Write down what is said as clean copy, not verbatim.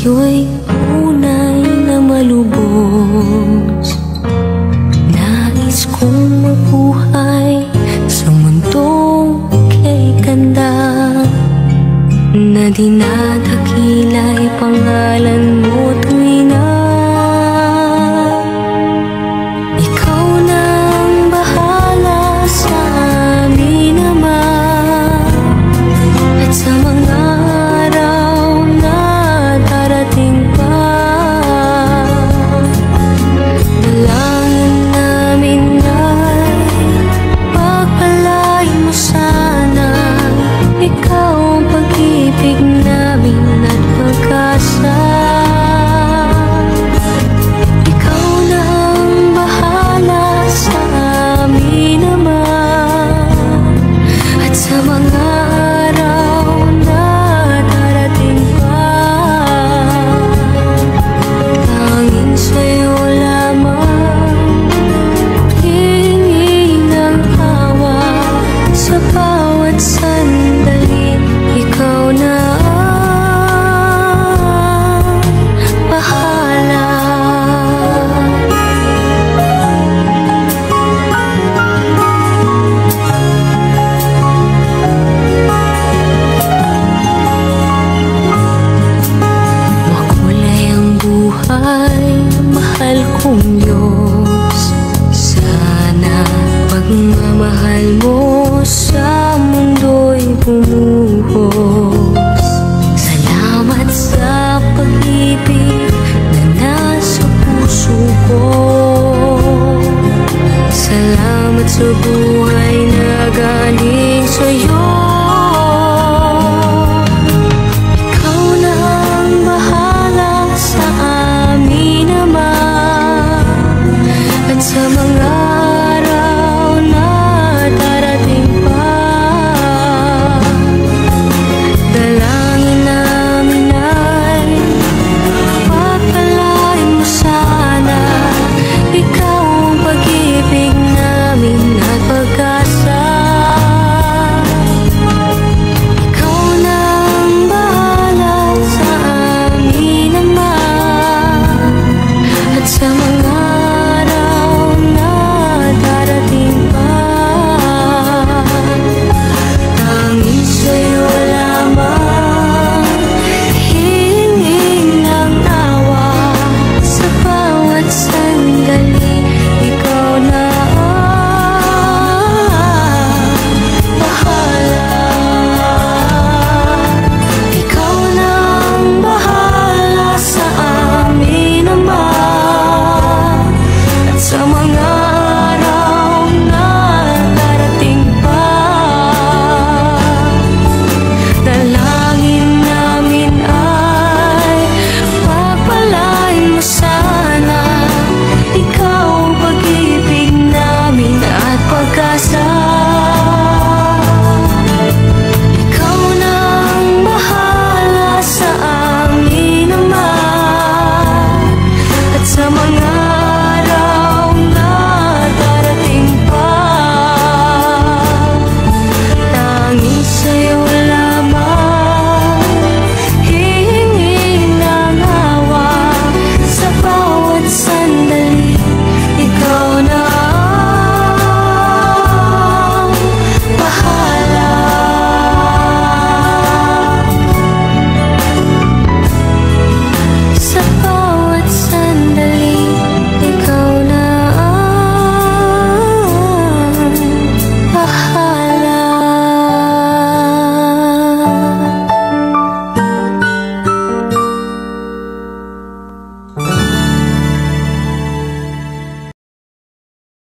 sa'yo'y tunay na malubos. Nais kong mabuhay sa mundong kay ganda, na dinadakila'y pangalan mo tuwi na. Ikaw nang bahala sa amin Ama, at sa mga araw na darating pa, dalangin namin ay pagpalain mo sana. Ikaw ang pag-ibig namin at pag-asa. Ikaw na ang bahala sa amin Ama, at sa mga araw na darating pa, tanging sa'yo lamang hihingi ng awa sa bawat sandali. Ikaw na ang bahala. Makulay ang buhay, mahal kong Diyos. Sana pagmamahal mo sa mundo'y bumuhos. Salamat sa pag-ibig na nasa puso ko. Salamat sa buhay